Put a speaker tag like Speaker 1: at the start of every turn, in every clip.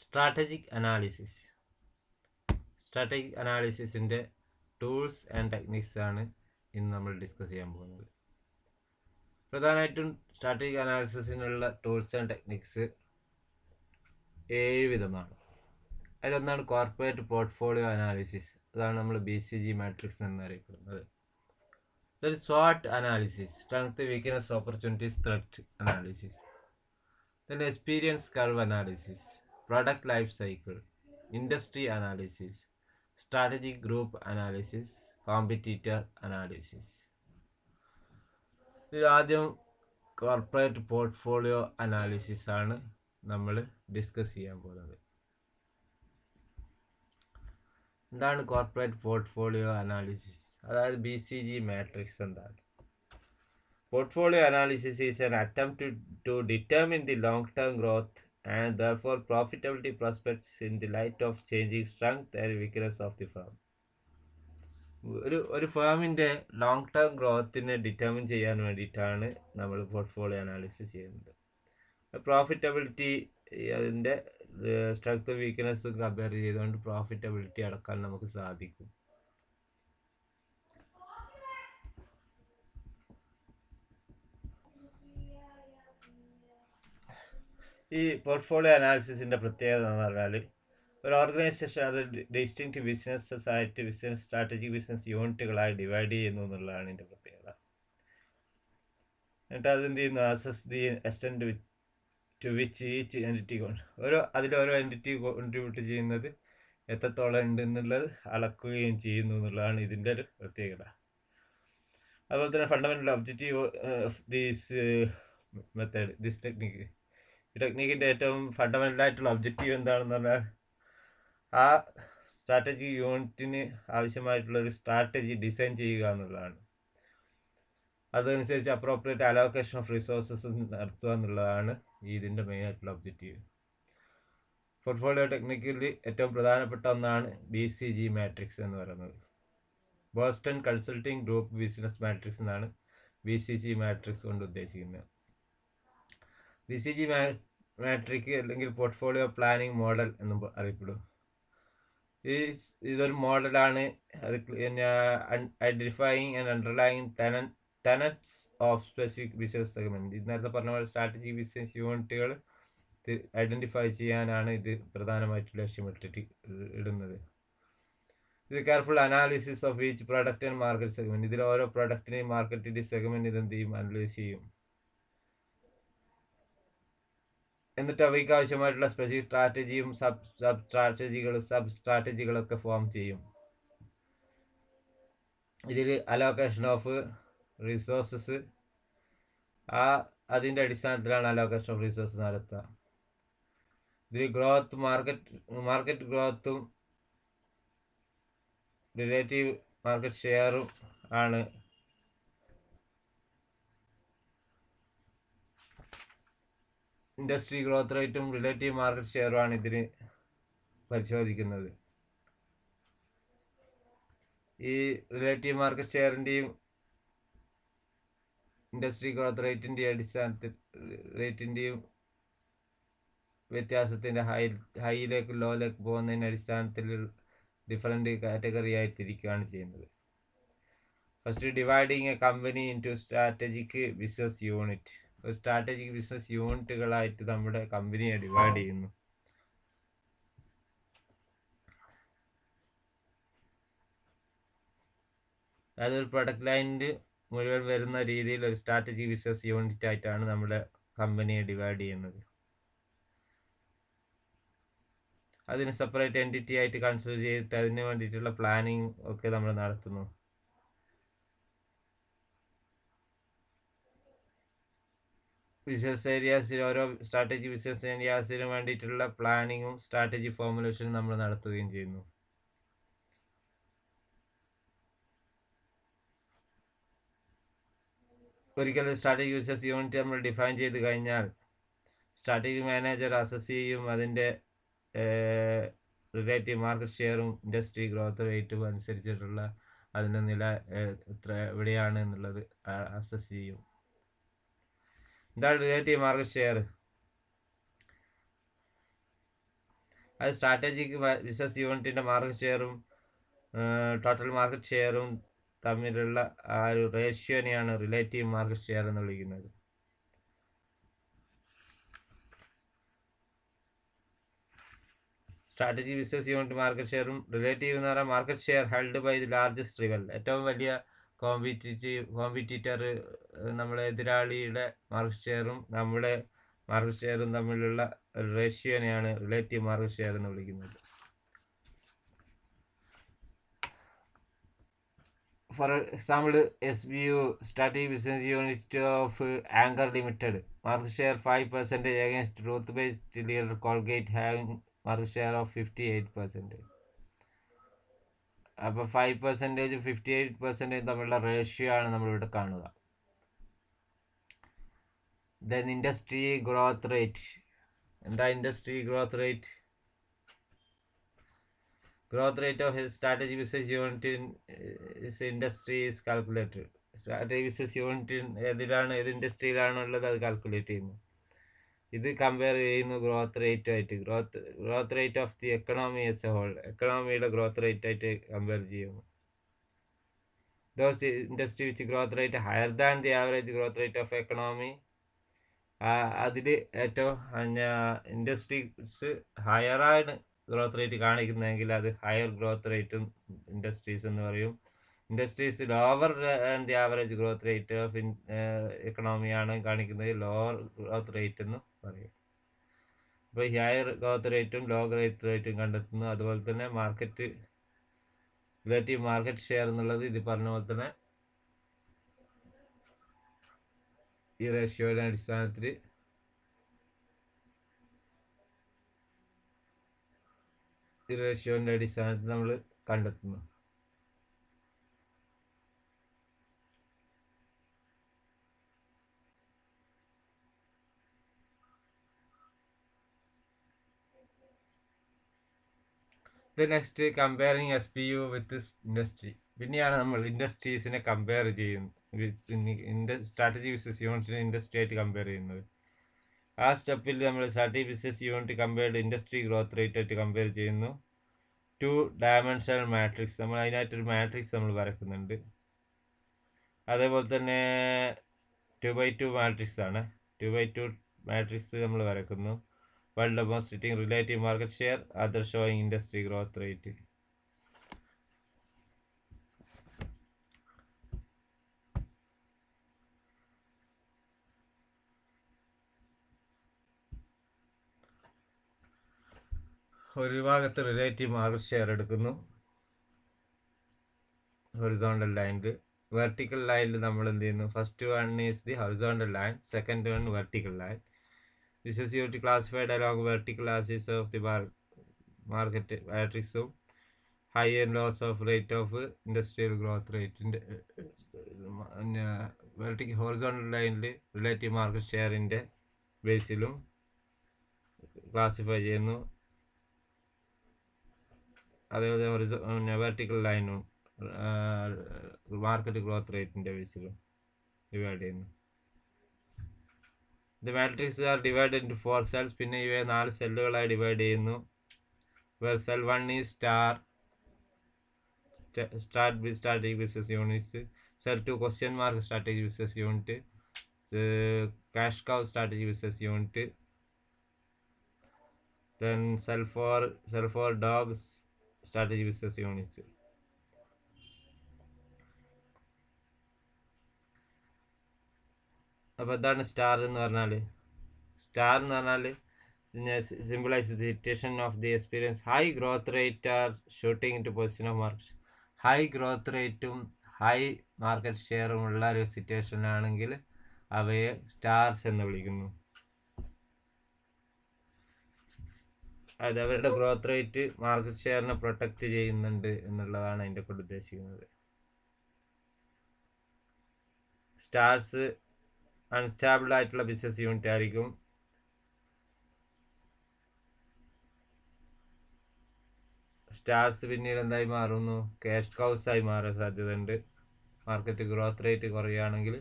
Speaker 1: Strategic അനാലിസിസിൻ്റെ tools and techniques ആണ് ഇന്ന് നമ്മൾ ഡിസ്കസ് ചെയ്യാൻ പോകുന്നത്. പ്രധാനമായിട്ടും സ്ട്രാറ്റജിക് അനാലിസിസിനുള്ള ടൂൾസ് ആൻഡ് ടെക്നിക്സ് 7 വിധമാണ്. അതിലൊന്നാണ് കോർപ്പറേറ്റ് പോർട്ട്ഫോളിയോ അനാലിസിസ്. അതാണ് നമ്മൾ BCG മാട്രിക്സ് എന്നറിയപ്പെടുന്നത്. Then SWOT analysis, strength, weakness, opportunities, threat analysis. Then experience curve analysis, product life cycle, industry analysis, strategic group analysis, competitor analysis. ഇതിൽ ആദ്യം corporate portfolio analysis ആണ് നമ്മൾ discuss ചെയ്യാൻ പോകുന്നത്. എന്താണ് കോർപ്പറേറ്റ് പോർട്ട്ഫോളിയോ അനാലിസിസ്? അതായത് BCG matrix എന്താണ്? Portfolio analysis is an attempt to determine the long-term growth and therefore profitability prospects in the light of changing strength and weakness of the firm. ഒരു ഫേമിൻ്റെ long term ഗ്രോത്തിനെ determine ചെയ്യാൻ വേണ്ടിയിട്ടാണ് നമ്മൾ portfolio analysis ചെയ്യുന്നത്. Profitability അതിൻ്റെ സ്ട്രെങ്ത്തും വീക്ക്നെസ്സും compare ചെയ്തുകൊണ്ട് profitability അടക്കാൻ നമുക്ക് സാധിക്കും. ഈ പോർട്ട്ഫോളിയോ അനാലിസിസിൻ്റെ പ്രത്യേകത എന്ന് പറഞ്ഞാൽ ഒരു ഓർഗനൈസേഷൻ അത് ഡിസ്റ്റിങ്ക്റ്റ് ബിസിനസ്സസ് ആയിട്ട് ബിസിനസ് സ്ട്രാറ്റജിക് ബിസിനസ് യൂണിറ്റുകളായി ഡിവൈഡ് ചെയ്യുന്നു എന്നുള്ളതാണ് ഇതിൻ്റെ പ്രത്യേകത. എന്നിട്ട് അതെന്ത് ചെയ്യുന്നു? Assess the extent to which each entity അതിലോരോ എൻറ്റിറ്റി കോൺട്രിബ്യൂട്ട് ചെയ്യുന്നത് എത്രത്തോളം ഉണ്ട് എന്നുള്ളത് അളക്കുകയും ചെയ്യുന്നു എന്നുള്ളതാണ് ഇതിൻ്റെ ഒരു പ്രത്യേകത. അതുപോലെ തന്നെ fundamental objective of this technique, ഈ ടെക്നിക്കിൻ്റെ ഏറ്റവും ഫണ്ടമെൻ്റലായിട്ടുള്ള ഒബ്ജക്റ്റീവ് എന്താണെന്ന് പറഞ്ഞാൽ ആ സ്ട്രാറ്റജിക് യൂണിറ്റിന് ആവശ്യമായിട്ടുള്ള ഒരു സ്ട്രാറ്റജി ഡിസൈൻ ചെയ്യുക എന്നുള്ളതാണ്. അതനുസരിച്ച് അപ്രോപ്രിയേറ്റ് അലോക്കേഷൻ ഓഫ് റിസോഴ്സസ് നടത്തുക എന്നുള്ളതാണ് ഇതിൻ്റെ മെയിനായിട്ടുള്ള ഒബ്ജക്റ്റീവ്. പോർട്ട്ഫോളിയോ ടെക്നിക്കിൽ ഏറ്റവും പ്രധാനപ്പെട്ട ഒന്നാണ് BCG മാട്രിക്സ് എന്ന് പറയുന്നത്. Boston consulting group business matrix എന്നാണ് BCG മാട്രിക്സ് കൊണ്ട് ഉദ്ദേശിക്കുന്നത്. BCG മാട്രിക് അല്ലെങ്കിൽ പോർട്ട്ഫോളിയോ പ്ലാനിംഗ് മോഡൽ എന്നും അറിയപ്പെടും. ഇതൊരു മോഡലാണ്. അത് identifying and underlying tenets of specific business segment. നേരത്തെ പറഞ്ഞ പോലെ സ്ട്രാറ്റജിക് ബിസിനസ് യൂണിറ്റുകൾ ഐഡൻറ്റിഫൈ ചെയ്യാനാണ് ഇത് പ്രധാനമായിട്ട് ലക്ഷ്യമിട്ടിട്ട് ഇടുന്നത്. ഇത് careful analysis of each product and market segment. ഇതിൽ ഓരോ പ്രൊഡക്റ്റിനെയും മാർക്കറ്റിൻ്റെ സെഗ്മെൻറ്റ് ഇതെന്ത് ചെയ്യും? അനലൈസ് ചെയ്യും. എന്നിട്ട് അവയ്ക്ക് ആവശ്യമായിട്ടുള്ള സ്പെസിഫിക് സ്ട്രാറ്റജിയും സബ് സ്ട്രാറ്റജികളൊക്കെ ഫോം ചെയ്യും. ഇതിൽ അലോക്കേഷൻ ഓഫ് റിസോഴ്സസ് അതിൻ്റെ അടിസ്ഥാനത്തിലാണ് അലോക്കേഷൻ ഓഫ് റിസോഴ്സ് നടത്തുക. ഇതിൽ മാർക്കറ്റ് ഗ്രോത്തും റിലേറ്റീവ് മാർക്കറ്റ് ഷെയറും ആണ് ഇൻഡസ്ട്രി ഗ്രോത്ത് റേറ്റും റിലേറ്റീവ് മാർക്കറ്റ് ഷെയറുമാണ് ഇതിന് പരിശോധിക്കുന്നത്. ഈ റിലേറ്റീവ് മാർക്കറ്റ് ഷെയറിൻ്റെയും ഇൻഡസ്ട്രി ഗ്രോത്ത് റേറ്റിൻ്റെയും വ്യത്യാസത്തിൻ്റെ ഹൈയിലേക്ക് ലോയിലേക്ക് പോകുന്നതിൻ്റെ അടിസ്ഥാനത്തിൽ ഡിഫറെൻ്റ് കാറ്റഗറി ആയി തിരിക്കുകയാണ് ചെയ്യുന്നത്. First, dividing a company into strategic business unit. ഒരു സ്ട്രാറ്റജിക് ബിസിനസ് യൂണിറ്റുകളായിട്ട് നമ്മുടെ കമ്പനിയെ ഡിവൈഡ് ചെയ്യുന്നു. അതായത് ഒരു പ്രൊഡക്റ്റ് ലൈനിൽ മുഴുവൻ വരുന്ന രീതിയിൽ ഒരു സ്ട്രാറ്റജിക് ബിസിനസ് യൂണിറ്റ് ആയിട്ടാണ് നമ്മുടെ കമ്പനിയെ ഡിവൈഡ് ചെയ്യുന്നത്. അതിന് സെപ്പറേറ്റ് എൻറ്റിറ്റി ആയിട്ട് കൺസിഡർ ചെയ്തിട്ട് അതിന് വേണ്ടിയിട്ടുള്ള പ്ലാനിങ് ഒക്കെ നമ്മൾ നടത്തുന്നു. ബിസിനസ് ഏരിയാസിൽ ഓരോ സ്ട്രാറ്റജിക് ബിസിനസ് ഏരിയാസിന് വേണ്ടിയിട്ടുള്ള പ്ലാനിങ്ങും സ്ട്രാറ്റജി ഫോർമുലേഷനും നമ്മൾ നടത്തുകയും ചെയ്യുന്നു. ഒരിക്കലും സ്ട്രാറ്റജിക് ബിസിനസ് യൂണിറ്റ് നമ്മൾ ഡിഫൈൻ ചെയ്ത് കഴിഞ്ഞാൽ സ്ട്രാറ്റജിക് മാനേജർ അസസ് ചെയ്യും അതിൻ്റെ റിലേറ്റീവ് മാർക്കറ്റ് ഷെയറും ഇൻഡസ്ട്രി ഗ്രോത്ത് റേറ്റും അനുസരിച്ചിട്ടുള്ള അതിൻ്റെ നില എവിടെയാണ് എന്നുള്ളത് അസസ് ചെയ്യും. എന്താണ് റിലേറ്റീവ് മാർക്കറ്റ് ഷെയർ? അത് സ്ട്രാറ്റജിക് ബിസിനസ് യൂണിറ്റിൻ്റെ മാർക്കറ്റ് ഷെയറും ടോട്ടൽ മാർക്കറ്റ് ഷെയറും തമ്മിലുള്ള ആ ഒരു റേഷ്യോനെയാണ് റിലേറ്റീവ് മാർക്കറ്റ് ഷെയർ എന്ന് വിളിക്കുന്നത്. സ്ട്രാറ്റജി ബിസിനസ് യൂണിറ്റ് മാർക്കറ്റ് ഷെയറും റിലേറ്റീവ് എന്ന് പറഞ്ഞാൽ market share held by the largest rival, ഏറ്റവും വലിയ കോമ്പറ്റീറ്റർ നമ്മുടെ എതിരാളിയുടെ മാർക്കറ്റ് ഷെയറും നമ്മുടെ മാർക്കറ്റ് ഷെയറും തമ്മിലുള്ള റേഷ്യോനെയാണ് റിലേറ്റീവ് മാർക്കറ്റ് ഷെയർ എന്ന് വിളിക്കുന്നത്. For example, SBU Strategic Business Unit of Anchor Limited, market share 5% against growth-based leader Colgate having market share of 58%. അപ്പോൾ 5% 58% തമ്മിലുള്ള റേഷ്യോ ആണ് നമ്മളിവിടെ കാണുക. Then industry growth rate. എന്താ industry growth rate? Growth rate of his strategy business unit in his industry is calculated. Strategy business unit ഏതിലാണ്, ഏത് ഇൻഡസ്ട്രിയിലാണുള്ളത് അത് calculate ചെയ്യുന്നു. ഇത് കമ്പയർ ചെയ്യുന്നു ഗ്രോത്ത് റേറ്റ് ആയിട്ട്. Growth rate of the economy as a whole, എക്കണോമിയുടെ growth rate ആയിട്ട് compare ചെയ്യുന്നു. Those industry which growth rate higher than the average growth rate of economy, അതിൽ ഏറ്റവും ഇൻഡസ്ട്രീസ് ഹയറാണ് ഗ്രോത്ത് റേറ്റ് കാണിക്കുന്നതെങ്കിൽ അത് ഹയർ ഗ്രോത്ത് റേറ്റ് ഇൻഡസ്ട്രീസ് എന്ന് പറയും. Industries lower and the average growth rate of എക്കണോമിയാണ് കാണിക്കുന്നത് ലോവർ ഗ്രോത്ത് റേറ്റ് എന്ന് പറയും. അപ്പോൾ ഹയർ ഗ്രോത്ത് റേറ്റും ലോ ഗ്രോത്ത് റേറ്റും കണ്ടെത്തുന്നു. അതുപോലെ തന്നെ മാർക്കറ്റ് റിലേറ്റീവ് മാർക്കറ്റ് ഷെയർ എന്നുള്ളത് ഇത് പറഞ്ഞ പോലെ തന്നെ ഈ റേഷ്യോയുടെ അടിസ്ഥാനത്തിൽ നമ്മൾ കണ്ടെത്തുന്നു. നെക്സ്റ്റ് കമ്പയറിങ് SBU വിത്ത് ഇൻഡസ്ട്രി. പിന്നെയാണ് നമ്മൾ ഇൻഡസ്ട്രീസിനെ കമ്പയർ ചെയ്യുന്നത്. സ്ട്രാറ്റജി ബിസിനസ് യൂണിറ്റിനെ ഇൻഡസ്ട്രി ആയിട്ട് കമ്പയർ ചെയ്യുന്നത്. ആ സ്റ്റെപ്പിൽ നമ്മൾ strategy business unit compared industry growth rate ആയിട്ട് കമ്പയർ ചെയ്യുന്നു. 2 ഡയമെൻഷണൽ മാട്രിക്സ്, നമ്മൾ അതിനായിട്ടൊരു മാട്രിക്സ് നമ്മൾ വരക്കുന്നുണ്ട്. അതേപോലെ തന്നെ 2x2 മാട്രിക്സ് ആണ്. 2x2 മാട്രിക്സ് നമ്മൾ വരക്കുന്നു. One demonstrating relative market share, other showing industry growth rate. ഒരു ഭാഗത്ത് റിലേറ്റീവ് മാർക്കറ്റ് ഷെയർ എടുക്കുന്നു ഹൊറിസോണ്ടൽ ലൈനിൽ. വെർട്ടിക്കൽ ലൈനിൽ നമ്മൾ എന്ത് ചെയ്യുന്നു? First one is the horizontal line, second one vertical line. This is usually classified along vertical axis of the market matrix. High and lows of rate of industrial growth rate. Vertical horizontal line relative market share in the ബേസിലും classify ചെയ്യുന്നു. അതേപോലെ vertical ലൈനും market growth റേറ്റിൻ്റെ ബേസിലും divide ചെയ്യുന്നു. The matrix are divided into 4 cells. പിന്നെ ഇവയെ 4 സെല്ലുകളായി divide ചെയ്യുന്നു. Where cell 1 is strategic business units. Cell 2 question mark strategic business unit. Cash cow strategic business unit. Then cell 4 dogs strategic business units. അപ്പോൾ എന്താണ് star എന്ന് പറഞ്ഞാൽ? Star എന്ന് പറഞ്ഞാൽ symbolise the situation of the experience high growth rate are shooting into position of market. High growth റേറ്റും high market ഷെയറും ഉള്ള ഒരു സിറ്റുവേഷൻ ആണെങ്കിൽ അവയെ സ്റ്റാർസ് എന്ന് വിളിക്കുന്നു. അത് അവരുടെ ഗ്രോത്ത് റേറ്റ് മാർക്കറ്റ് ഷെയറിനെ പ്രൊട്ടക്റ്റ് ചെയ്യുന്നുണ്ട് എന്നുള്ളതാണ് അതിൻ്റെ കൊണ്ട് ഉദ്ദേശിക്കുന്നത്. സ്റ്റാർസ് അൺസ്റ്റാബിൾ ആയിട്ടുള്ള ബിസിനസ് യൂണിറ്റ് ആയിരിക്കും. സ്റ്റാർസ് പിന്നീട് എന്തായി മാറുന്നു? ക്യാഷ് കൗസ് ആയി മാറാൻ സാധ്യതയുണ്ട്. മാർക്കറ്റ് ഗ്രോത്ത് റേറ്റ് കുറയുകയാണെങ്കിൽ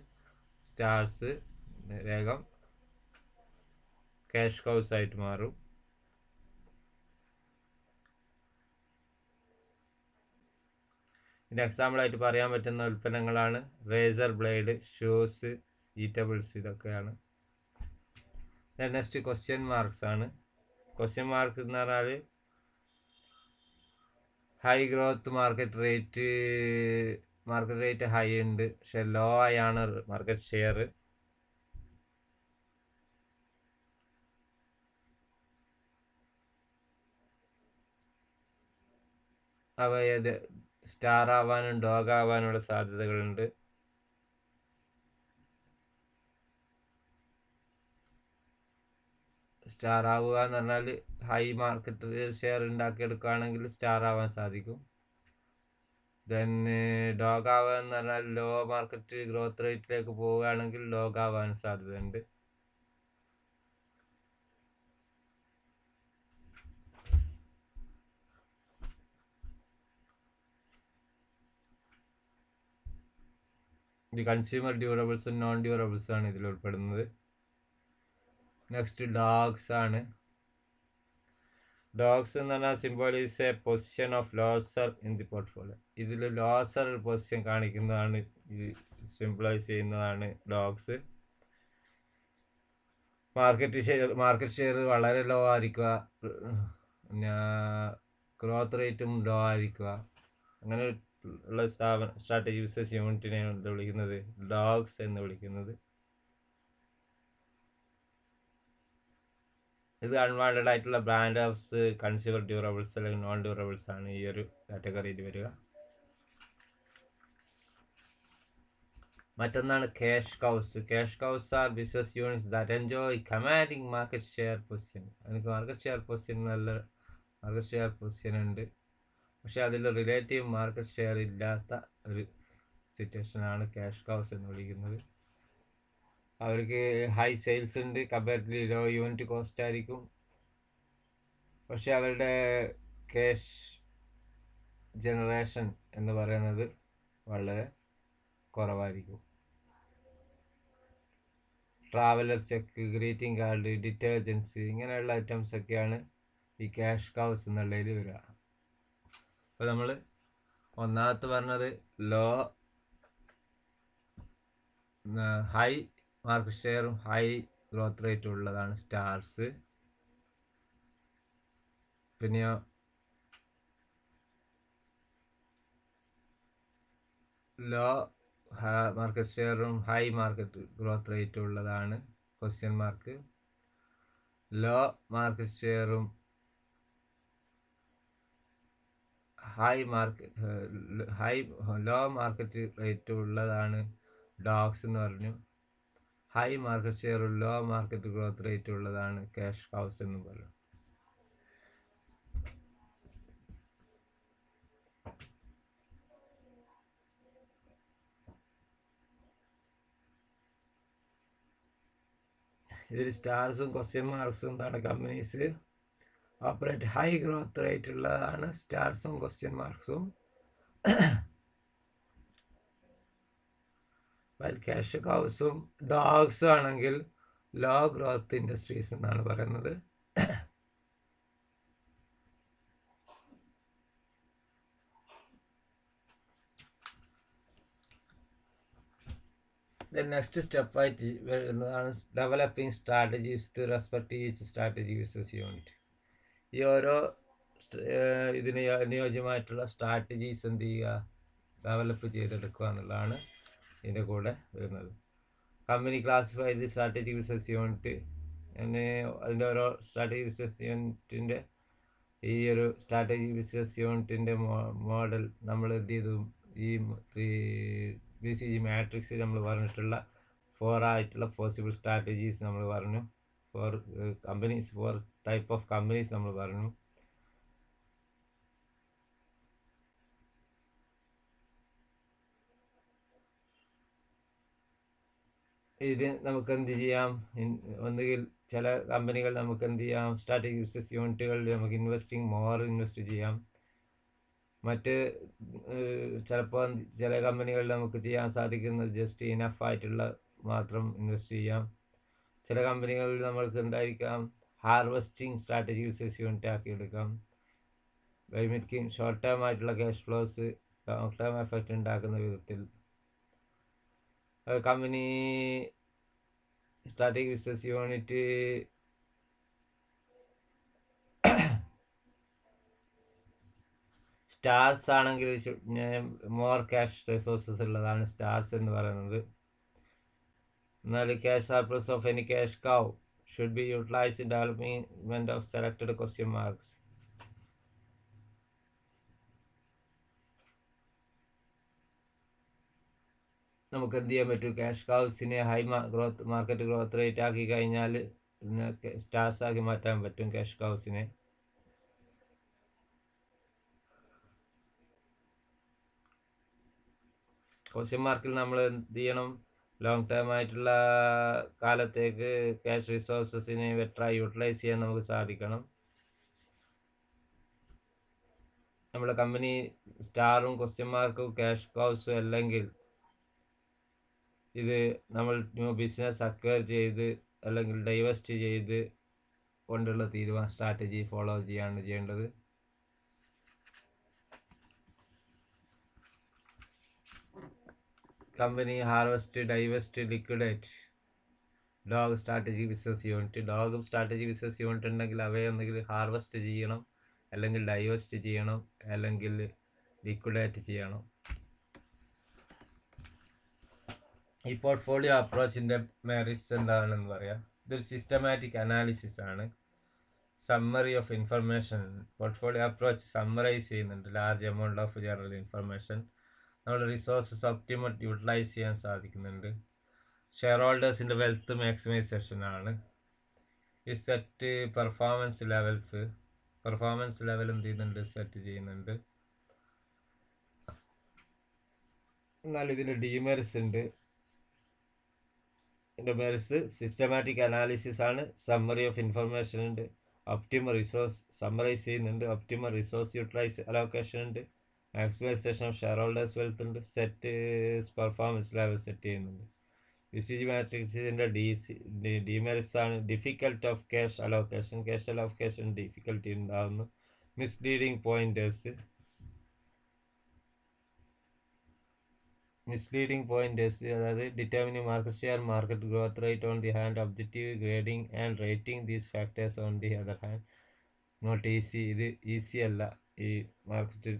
Speaker 1: സ്റ്റാർസ് വേഗം ക്യാഷ് കൗസ് ആയിട്ട് മാറും. ഇതിന് എക്സാമ്പിളായിട്ട് പറയാൻ പറ്റുന്ന ഉൽപ്പന്നങ്ങളാണ് റേസർ ബ്ലേഡ്, ഷൂസ്, ഈറ്റബിൾസ്, ഇതൊക്കെയാണ്. നെക്സ്റ്റ് ക്വസ്റ്റ്യൻ മാർക്സ് ആണ്. ക്വസ്റ്റ്യൻ മാർക്ക് എന്ന് പറഞ്ഞാൽ high growth market rate high ഉണ്ട്, പക്ഷെ ലോ ആയാണ് മാർക്കറ്റ് ഷെയർ. അവ ഏത് സ്റ്റാർ ആവാനും ഡോഗ് ആവാനുള്ള സാധ്യതകളുണ്ട്. സ്റ്റാർ ആവുക എന്ന് പറഞ്ഞാൽ ഹൈ മാർക്കറ്റ് ഷെയർ ഉണ്ടാക്കിയെടുക്കുകയാണെങ്കിൽ സ്റ്റാർ ആവാൻ സാധിക്കും. ദെൻ ഡോഗ് ആവുക എന്ന് പറഞ്ഞാൽ ലോ മാർക്കറ്റ് ഗ്രോത്ത് റേറ്റിലേക്ക് പോവുകയാണെങ്കിൽ ഡോഗ് ആവാൻ സാധ്യതയുണ്ട്. ഇത് കൺസ്യൂമർ ഡ്യൂറബിൾസും നോൺ ഡ്യൂറബിൾസും ആണ് ഇതിൽ ഉൾപ്പെടുന്നത്. നെക്സ്റ്റ് ഡോഗ്സ് ആണ്. ഡോഗ്സ് എന്ന് പറഞ്ഞാൽ symbol is A position of loser in the portfolio. ഇതിൽ ലോസർ പൊസിഷൻ കാണിക്കുന്നതാണ്, ഇത് സിംബിളൈസ് ചെയ്യുന്നതാണ് ഡോഗ്സ്. മാർക്കറ്റ് ഷെയർ വളരെ ലോ ആയിരിക്കുക, പിന്നെ ഗ്രോത്ത് റേറ്റും ലോ ആയിരിക്കുക. അങ്ങനെ ഉള്ള സ്ട്രാറ്റജി ബിസിനസ് യൂണിറ്റിനെയാണ് വിളിക്കുന്നത് ഡോഗ്സ് എന്ന് വിളിക്കുന്നത്. ഇത് അൺവാണ്ടഡ് ആയിട്ടുള്ള ബ്രാൻഡ് ഓഫ് കൺസ്യൂമർ ഡ്യൂറബിൾസ് അല്ലെങ്കിൽ നോൺ ഡ്യൂറബിൾസ് ആണ് ഈ ഒരു കാറ്റഗറിയിൽ വരിക. മറ്റൊന്നാണ് cash cows. Cash cows are business units that enjoy commanding market share position. എനിക്ക് മാർക്കറ്റ് ഷെയർ പൊസിഷൻ ഉണ്ട്, പക്ഷെ അതിൽ റിലേറ്റീവ് മാർക്കറ്റ് ഷെയർ ഇല്ലാത്ത ഒരു സിറ്റുവേഷനാണ് ക്യാഷ് കൗസ് എന്ന് വിളിക്കുന്നത്. അവർക്ക് ഹൈ സെയിൽസ് ഉണ്ട്, കമ്പാരിറ്റീവ്ലി ലോ യൂണിറ്റ് കോസ്റ്റ് ആയിരിക്കും, പക്ഷെ അവരുടെ ക്യാഷ് ജനറേഷൻ എന്ന് പറയുന്നത് വളരെ കുറവായിരിക്കും. Traveller check, greeting card, detergents, ഇങ്ങനെയുള്ള ഐറ്റംസ് ഒക്കെയാണ് ഈ ക്യാഷ് കൗസ് എന്നുള്ളതിൽ വരിക. അപ്പോൾ നമ്മൾ ഒന്നാമത്തെ പറഞ്ഞത് ഹൈ മാർക്കറ്റ് ഷെയറും ഹൈ ഗ്രോത്ത് റേറ്റും ഉള്ളതാണ് സ്റ്റാർസ്. പിന്നെയോ ലോ മാർക്കറ്റ് ഷെയറും ഹൈ മാർക്കറ്റ് ഗ്രോത്ത് റേറ്റും ഉള്ളതാണ് ക്വസ്റ്റ്യൻ മാർക്ക്. ലോ മാർക്കറ്റ് ഷെയറും ലോ മാർക്കറ്റ് റേറ്റ് ഉള്ളതാണ് ഡോഗ്സ് എന്ന് പറഞ്ഞു. ഹൈ മാർക്കറ്റ് ഷെയറും ലോ മാർക്കറ്റ് ഗ്രോത്ത് റേറ്റ് ഉള്ളതാണ് ക്യാഷ് കൗസ് എന്ന് പറഞ്ഞു. ഇതിൽ സ്റ്റാർസും ക്വസ്റ്റ്യൻ മാർക്സും എന്താണ്? Companies operate high growth rate ഉള്ളതാണ് സ്റ്റാർസും ക്വസ്റ്റ്യൻ മാർക്സും. ക്യാഷ് കൗസും ഡോഗ്സും ആണെങ്കിൽ ലോ ഗ്രോത്ത് ഇൻഡസ്ട്രീസ് എന്നാണ് പറയുന്നത്. നെക്സ്റ്റ് സ്റ്റെപ്പായിട്ട് വരുന്നതാണ് developing strategies with respect each strategy business unit. ഈ ഓരോ ഇതിന് അനുയോജ്യമായിട്ടുള്ള സ്ട്രാറ്റജീസ് എന്ത് ചെയ്യുക, ഡെവലപ്പ് ചെയ്തെടുക്കുക എന്നുള്ളതാണ് ഇതിൻ്റെ കൂടെ വരുന്നത്. Company classify the strategic business unit. അതിൻ്റെ ഓരോ സ്ട്രാറ്റജിക് ബിസിനസ് യൂണിറ്റിൻ്റെ ഈ ഒരു സ്ട്രാറ്റജിക് ബിസിനസ് യൂണിറ്റിൻ്റെ മോഡൽ നമ്മൾ എന്ത് ചെയ്തു, ഈ BCG മാട്രിക്സിൽ നമ്മൾ പറഞ്ഞിട്ടുള്ള 4 ആയിട്ടുള്ള പോസിബിൾ സ്ട്രാറ്റജീസ് നമ്മൾ പറഞ്ഞു. 4 ടൈപ്പ് ഓഫ് കമ്പനീസ് നമ്മൾ പറഞ്ഞു. ഇതിന് നമുക്ക് എന്ത് ചെയ്യാം, ഒന്നുകിൽ ചില കമ്പനികൾ നമുക്ക് എന്ത് ചെയ്യാം, സ്ട്രാറ്റജിക് ബിസിനസ് യൂണിറ്റുകളിൽ നമുക്ക് ഇൻവെസ്റ്റ് ചെയ്യാം. മറ്റ് ചിലപ്പോൾ ചില കമ്പനികളിൽ നമുക്ക് ചെയ്യാൻ സാധിക്കുന്നത് ജസ്റ്റ് ഇനഫ് ആയിട്ടുള്ള മാത്രം ഇൻവെസ്റ്റ് ചെയ്യാം. ചില കമ്പനികളിൽ നമ്മൾക്ക് എന്തായിരിക്കാം, ഹാർവെസ്റ്റിംഗ് സ്ട്രാറ്റജി ബിസിനസ് യൂണിറ്റ് ആക്കി എടുക്കാം. ബൈ മേക്കിംഗ് ഷോർട്ട് ടേം ആയിട്ടുള്ള cash flows long term effect ഉണ്ടാക്കുന്ന വിധത്തിൽ company strategic business unit stars ആണെങ്കിൽ മോർ ക്യാഷ് റിസോഴ്സസ് ഉള്ളതാണ് സ്റ്റാർസ് എന്ന് പറയുന്നത്. എന്നാൽ cash surplus of any cash cow should be utilized in development of selected question marks. നമുക്ക് എന്ത് ചെയ്യാൻ പറ്റും? ക്യാഷ് കൗസിനെ ഹൈ മാർക്കറ്റ് ഗ്രോത്ത് റേറ്റ് ആക്കി കഴിഞ്ഞാൽ സ്റ്റാർസ് ആക്കി മാറ്റാൻ പറ്റും ക്യാഷ് കൗസിനെ. ക്വസ്റ്റ്യൻ മാർക്കിൽ നമ്മൾ എന്ത് ചെയ്യണം? ലോങ് ടേം ആയിട്ടുള്ള കാലത്തേക്ക് ക്യാഷ് റിസോഴ്സസിനെ ബെറ്ററായി യൂട്ടിലൈസ് ചെയ്യാൻ നമുക്ക് സാധിക്കണം. നമ്മുടെ കമ്പനി സ്റ്റാറും ക്വസ്റ്റ്യൻ മാർക്കും ക്യാഷ് കൗസും അല്ലെങ്കിൽ ഇത് നമ്മൾ ന്യൂ ബിസിനസ് അക്വയർ ചെയ്ത് അല്ലെങ്കിൽ ഡൈവേസ്റ്റ് ചെയ്ത് കൊണ്ടുള്ള സ്ട്രാറ്റജി ഫോളോ ചെയ്യേണ്ടത്. Company harvest, divest, liquidate, dog strategy business unit. ഡോഗും സ്ട്രാറ്റജി ബിസിനസ് യൂണിറ്റ് ഉണ്ടെങ്കിൽ അവയെ ഒന്നുകിൽ ഹാർവെസ്റ്റ് ചെയ്യണം, അല്ലെങ്കിൽ ഡൈവെസ്റ്റ് ചെയ്യണം, അല്ലെങ്കിൽ ലിക്വിഡേറ്റ് ചെയ്യണം. ഈ പോർട്ട്ഫോളിയോ അപ്രോച്ചിൻ്റെ മെറിറ്റ്സ് എന്താണെന്ന് പറയാം. ഇതൊരു സിസ്റ്റമാറ്റിക് അനാലിസിസ് ആണ്. Summary of information. Portfolio approach summarise ചെയ്യുന്നുണ്ട് large amount of general information. നമ്മുടെ റിസോഴ്സസ് ഒപ്റ്റിമൽ യൂട്ടിലൈസ് ചെയ്യാൻ സാധിക്കുന്നുണ്ട്. ഷെയർ ഹോൾഡേഴ്സിൻ്റെ വെൽത്ത് മാക്സിമൈസേഷൻ ആണ്. ഈ set performance levels. Performance level എന്ത് ചെയ്യുന്നുണ്ട്? സെറ്റ് ചെയ്യുന്നുണ്ട്. എന്നാൽ ഇതിൻ്റെ ഡീമെറിറ്റ്സ് ഉണ്ട്. ഇതിൻ്റെ മെറിറ്റ്സ് സിസ്റ്റമാറ്റിക് അനാലിസിസ് ആണ്. സമ്മറി ഓഫ് ഇൻഫർമേഷൻ ഉണ്ട്. ഒപ്റ്റിമൽ റിസോഴ്സ് സമ്മറൈസ് ചെയ്യുന്നുണ്ട്. ഒപ്റ്റിമൽ റിസോഴ്സ് യൂട്ടിലൈസ് അലോക്കേഷൻ ഉണ്ട്. Maximisation of shareholders wealth ഉണ്ട്. സെറ്റ് പെർഫോമൻസ് ലെവൽ സെറ്റ് ചെയ്യുന്നുണ്ട്. BCG മാട്രിക്സിൻ്റെ ഡിമെറിറ്റ്സ് ആണ്. Difficult of cash allocation. Cash allocation difficulty ഉണ്ടാകുന്നു. Misleading pointers. അതായത് determining market share, market growth rate on the hand, objective grading and rating these factors on the other hand. Not easy. ഇത് easy അല്ല ഈ market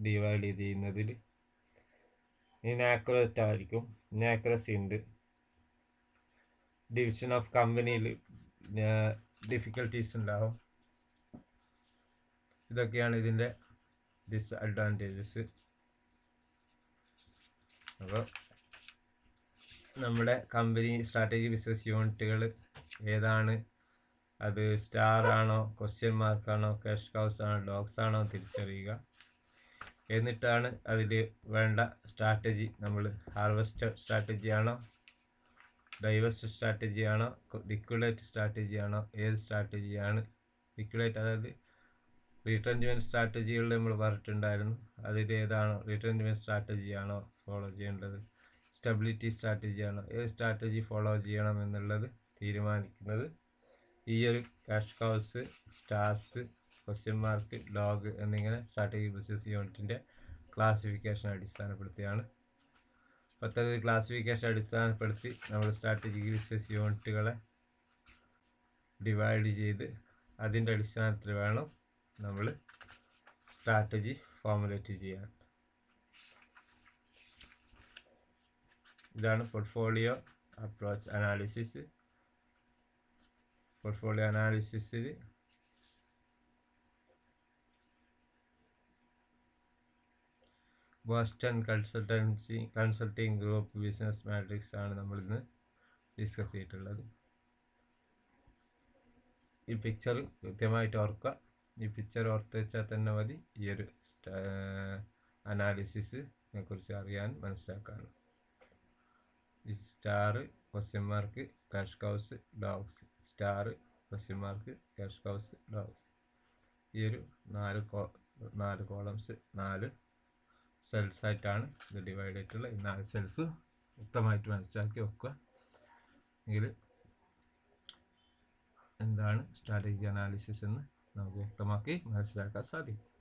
Speaker 1: divide ചെയ്യുന്നതിൽ. Inaccurate ആയിരിക്കും. ഇനാക്യുറസി ഉണ്ട്. Division of കമ്പനിയിൽ difficulties ഉണ്ടാവും. ഇതൊക്കെയാണ് ഇതിൻ്റെ ഡിസ്അഡ്വാൻറ്റേജസ്. അപ്പോൾ നമ്മുടെ കമ്പനി സ്ട്രാറ്റജി ബിസിനസ് യൂണിറ്റുകൾ ഏതാണ്, അത് സ്റ്റാർ ആണോ, ക്വസ്റ്റ്യൻ മാർക്കാണോ, ക്യാഷ് കൗസ് ആണോ, ഡോഗ്സ് ആണോ തിരിച്ചറിയുക. എന്നിട്ടാണ് അതിൽ വേണ്ട സ്ട്രാറ്റജി നമ്മൾ ഹാർവെസ്റ്റ് സ്ട്രാറ്റജി ആണോ, ഡൈവെസ്റ്റ് സ്ട്രാറ്റജി ആണോ, ലിക്വിഡേറ്റ് സ്ട്രാറ്റജി ആണോ, ഏത് സ്ട്രാറ്റജിയാണ് ലിക്വിഡേറ്റ്, അതായത് റീട്രെൻച്ച്മെൻറ്റ് സ്ട്രാറ്റജികൾ നമ്മൾ പറഞ്ഞിട്ടുണ്ടായിരുന്നു. അതിൽ ഏതാണോ റീട്രെൻച്ച്മെൻറ്റ് സ്ട്രാറ്റജിയാണോ ഫോളോ ചെയ്യേണ്ടത്, സ്റ്റെബിലിറ്റി സ്ട്രാറ്റജിയാണോ, ഏത് സ്ട്രാറ്റജി ഫോളോ ചെയ്യണം എന്നുള്ളത് തീരുമാനിക്കുന്നത് ഈ ഒരു cash cows, stars, question mark, dog എന്നിങ്ങനെ സ്ട്രാറ്റജിക് ബിസിനസ് യൂണിറ്റിൻ്റെ ക്ലാസിഫിക്കേഷൻ അടിസ്ഥാനപ്പെടുത്തിയാണ്. അത്തരം ക്ലാസിഫിക്കേഷൻ അടിസ്ഥാനപ്പെടുത്തി നമ്മൾ സ്ട്രാറ്റജിക് ബിസിനസ് യൂണിറ്റുകളെ ഡിവൈഡ് ചെയ്ത് അതിൻ്റെ അടിസ്ഥാനത്തിൽ വേണം നമ്മൾ സ്ട്രാറ്റജി ഫോർമുലേറ്റ് ചെയ്യാൻ. ഇതാണ് പോർട്ട്ഫോളിയോ അപ്രോച്ച് അനാലിസിസ്. പോർട്ട്ഫോളിയോ അനാലിസിസിൽ Boston consulting group business matrix ആണ് നമ്മളിന്ന് ഡിസ്കസ് ചെയ്തിട്ടുള്ളത്. ഈ പിക്ചർ കൃത്യമായിട്ട് ഓർക്കുക. ഈ പിക്ചർ ഓർത്ത് വെച്ചാൽ തന്നെ മതി ഈ ഒരു അനാലിസിസിനെ കുറിച്ച് അറിയാൻ, മനസ്സിലാക്കാൻ. ഈ star, question mark, cash cows, dogs. Star, question mark, cash cows, dogs. ഈ ഒരു നാല് കോളംസ് 4 സെൽസ് ആയിട്ടാണ് ഇത് ഡിവൈഡ് ചെയ്തിട്ടുള്ള. ഈ 4 സെൽസ് വ്യക്തമായിട്ട് മനസ്സിലാക്കി വെക്കുക. എങ്കിൽ എന്താണ് സ്ട്രാറ്റജി അനാലിസിസ് എന്ന് നമുക്ക് വ്യക്തമാക്കി മനസ്സിലാക്കാൻ സാധിക്കും.